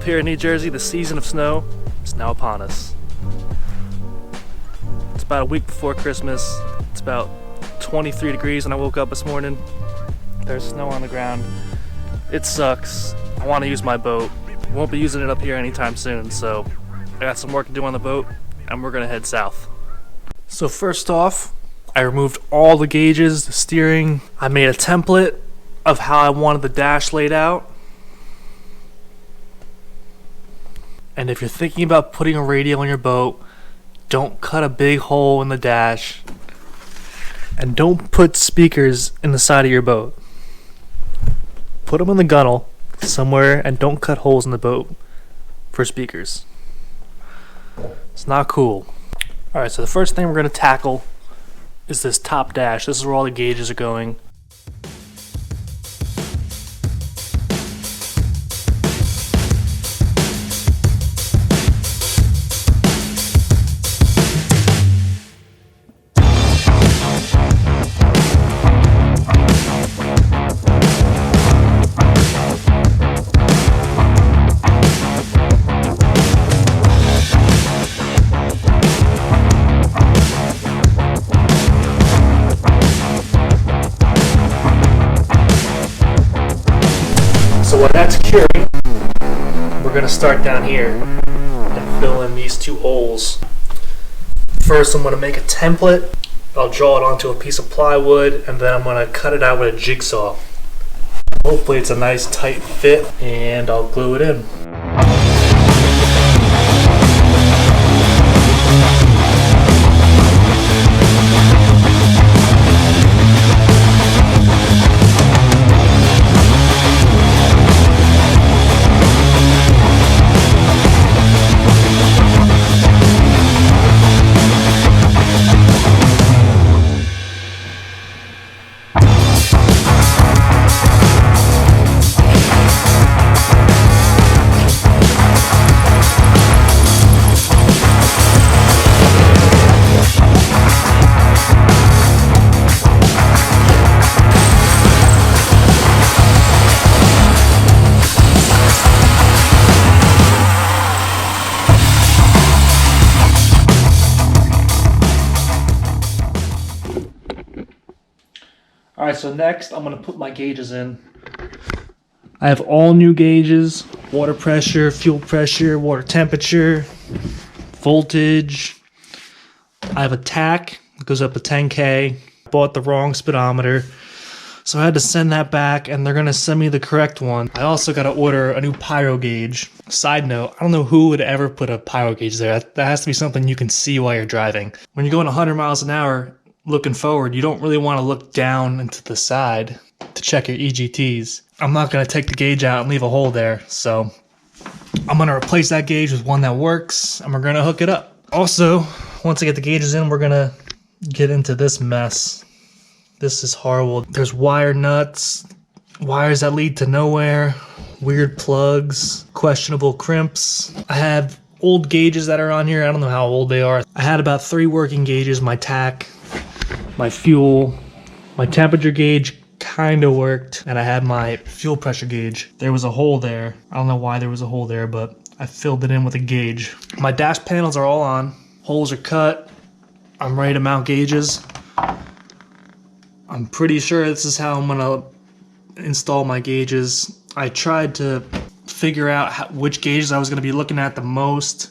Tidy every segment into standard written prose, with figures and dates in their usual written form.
here in New Jersey, the season of snow is now upon us. It's about a week before Christmas. It's about 23 degrees when I woke up this morning. There's snow on the ground. It sucks. I want to use my boat. Won't be using it up here anytime soon, so I got some work to do on the boat, and we're gonna head south. So first off, I removed all the gauges, the steering. I made a template of how I wanted the dash laid out. And if you're thinking about putting a radio on your boat, don't cut a big hole in the dash. And don't put speakers in the side of your boat. Put them in the gunnel somewhere and don't cut holes in the boat for speakers. It's not cool. Alright, so the first thing we're going to tackle is this top dash. This is where all the gauges are going. So while that's curing, we're going to start down here and fill in these two holes. First, I'm going to make a template. I'll draw it onto a piece of plywood, and then I'm going to cut it out with a jigsaw. Hopefully it's a nice tight fit, and I'll glue it in. Alright, so next I'm going to put my gauges in. I have all new gauges: water pressure, fuel pressure, water temperature, voltage. I have a tack that goes up to 10K. Bought the wrong speedometer, so I had to send that back, and they're going to send me the correct one. I also got to order a new pyro gauge. Side note, I don't know who would ever put a pyro gauge there. That has to be something you can see while you're driving. When you're going 100 miles an hour, looking forward, you don't really want to look down into the side to check your EGTs. I'm not going to take the gauge out and leave a hole there, so I'm going to replace that gauge with one that works, and we're going to hook it up. Also, once I get the gauges in, we're going to get into this mess. This is horrible. There's wire nuts, wires that lead to nowhere, weird plugs, questionable crimps. I have old gauges that are on here. I don't know how old they are. I had about 3 working gauges: my tack, my fuel, my temperature gauge kind of worked, and I had my fuel pressure gauge. There was a hole there. I don't know why there was a hole there, but I filled it in with a gauge. My dash panels are all on. Holes are cut. I'm ready to mount gauges. I'm pretty sure this is how I'm gonna install my gauges. I tried to figure out which gauges I was gonna be looking at the most,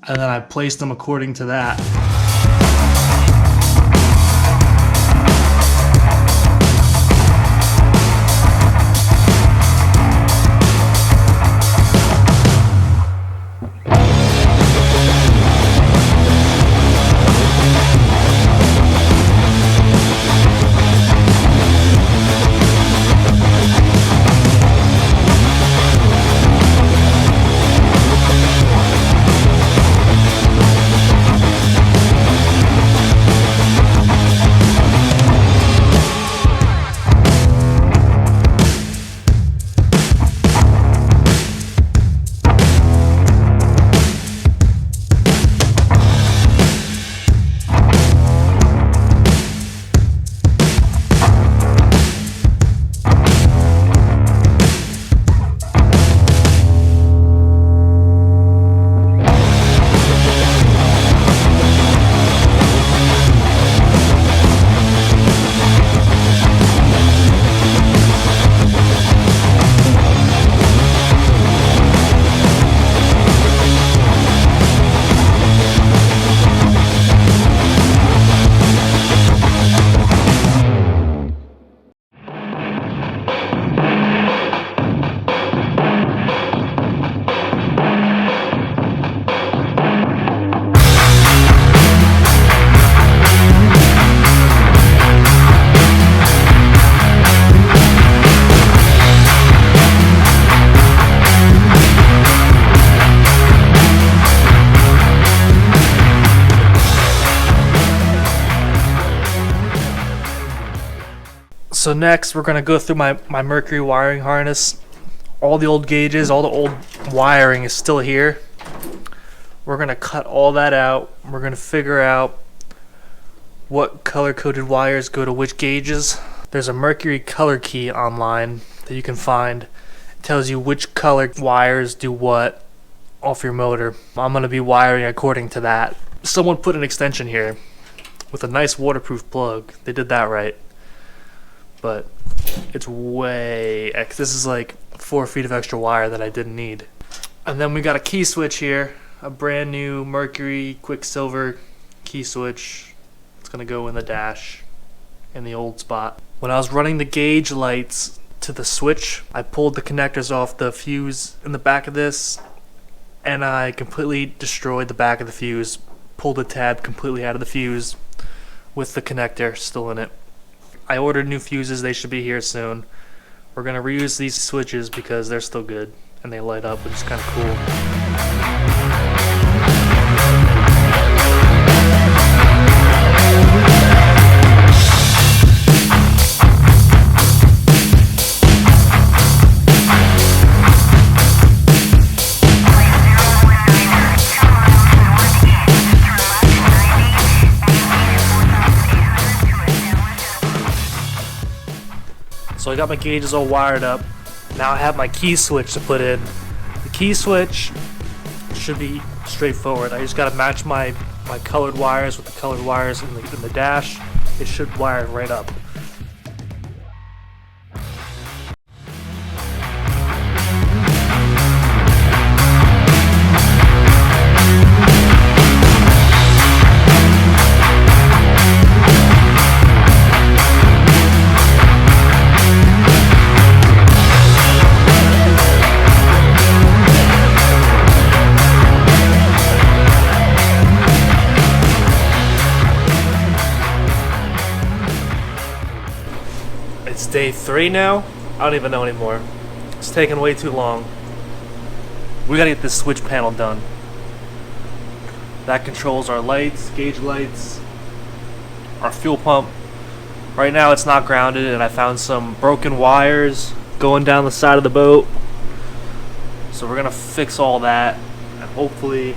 and then I placed them according to that. So next we're gonna go through my mercury wiring harness. All the old gauges, all the old wiring is still here. We're gonna cut all that out. We're gonna figure out what color-coded wires go to which gauges. There's a mercury color key online that you can find. It tells you which color wires do what off your motor. I'm gonna be wiring according to that. Someone put an extension here with a nice waterproof plug. They did that right. But it's way this is like 4 feet of extra wire that I didn't need. And then we got a key switch here, a brand new mercury quicksilver key switch. It's gonna go in the dash in the old spot. When I was running the gauge lights to the switch, I pulled the connectors off the fuse in the back of this, and I completely destroyed the back of the fuse, pulled the tab completely out of the fuse with the connector still in it. I ordered new fuses, they should be here soon. We're gonna reuse these switches because they're still good and they light up, which is kind of cool. So I got my gauges all wired up. Now I have my key switch to put in. The key switch should be straightforward. I just gotta match my colored wires with the colored wires in the dash. It should wire right up. It's day 3 now? I don't even know anymore. It's taking way too long. We gotta get this switch panel done. That controls our lights, gauge lights, our fuel pump. Right now it's not grounded and I found some broken wires going down the side of the boat. So we're gonna fix all that and hopefully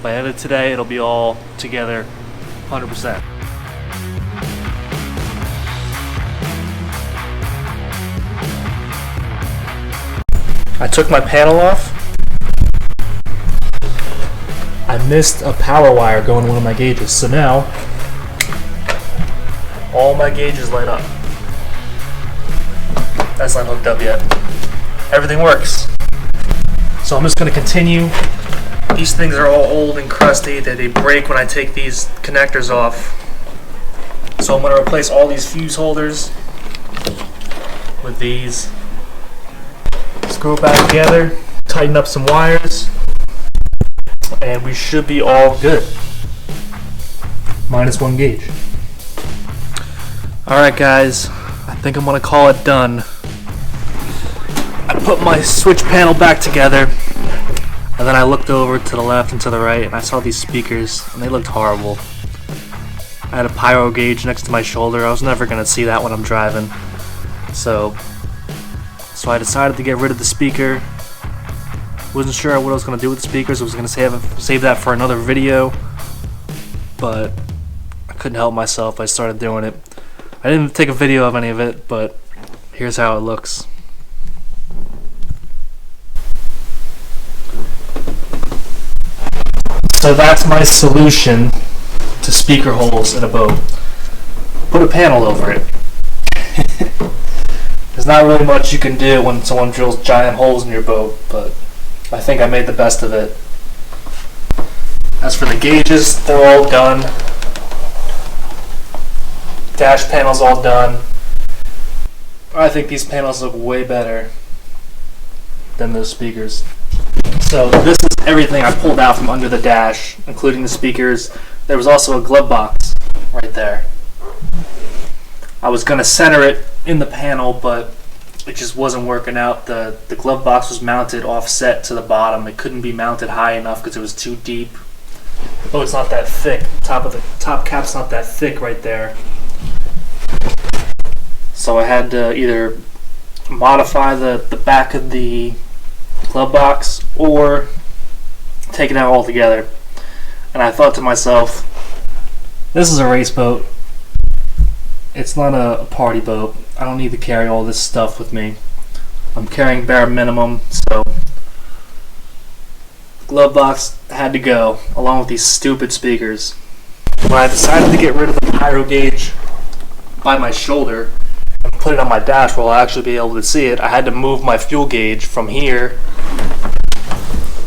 by the end of today it'll be all together 100%. I took my panel off. I missed a power wire going to one of my gauges. So now, all my gauges light up. That's not hooked up yet. Everything works. So I'm just going to continue. These things are all old and crusty. They break when I take these connectors off. So I'm going to replace all these fuse holders with these. Screw it back together, tighten up some wires, and we should be all good. Minus 1 gauge. Alright guys, I think I'm gonna call it done. I put my switch panel back together, and then I looked over to the left and to the right, and I saw these speakers, and they looked horrible. I had a pyro gauge next to my shoulder. I was never gonna see that when I'm driving. So I decided to get rid of the speaker. Wasn't sure what I was going to do with the speakers. I was going to save that for another video, but I couldn't help myself. I started doing it. I didn't take a video of any of it, but here's how it looks. So that's my solution to speaker holes in a boat. Put a panel over it. There's not really much you can do when someone drills giant holes in your boat, but I think I made the best of it. As for the gauges, they're all done. Dash panel's all done. I think these panels look way better than those speakers. So this is everything I pulled out from under the dash, including the speakers. There was also a glove box right there. I was going to center it in the panel, but it just wasn't working out. The glove box was mounted offset to the bottom. It couldn't be mounted high enough because it was too deep. Oh, it's not that thick. The top cap's not that thick right there. So I had to either modify the back of the glove box or take it out altogether. And I thought to myself, this is a race boat. It's not a party boat. I don't need to carry all this stuff with me. I'm carrying bare minimum, so the glove box had to go, along with these stupid speakers. When I decided to get rid of the pyro gauge by my shoulder and put it on my dash where I'll actually be able to see it, I had to move my fuel gauge from here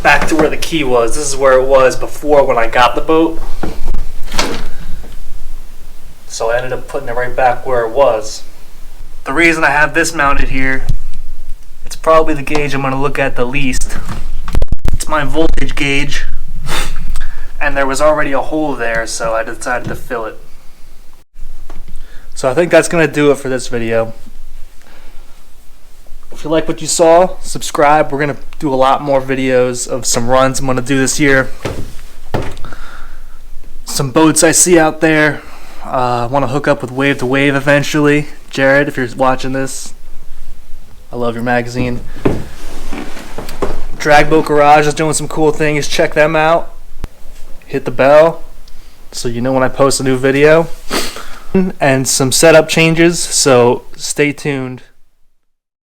back to where the key was. This is where it was before when I got the boat. So I ended up putting it right back where it was. The reason I have this mounted here, it's probably the gauge I'm going to look at the least. It's my voltage gauge, and there was already a hole there, so I decided to fill it. So I think that's going to do it for this video. If you like what you saw, subscribe. We're going to do a lot more videos of some runs I'm going to do this year. Some boats I see out there. I want to hook up with Wave to Wave eventually. Jared, if you're watching this, I love your magazine. Drag Boat Garage is doing some cool things. Check them out. Hit the bell so you know when I post a new video. And some setup changes, so stay tuned.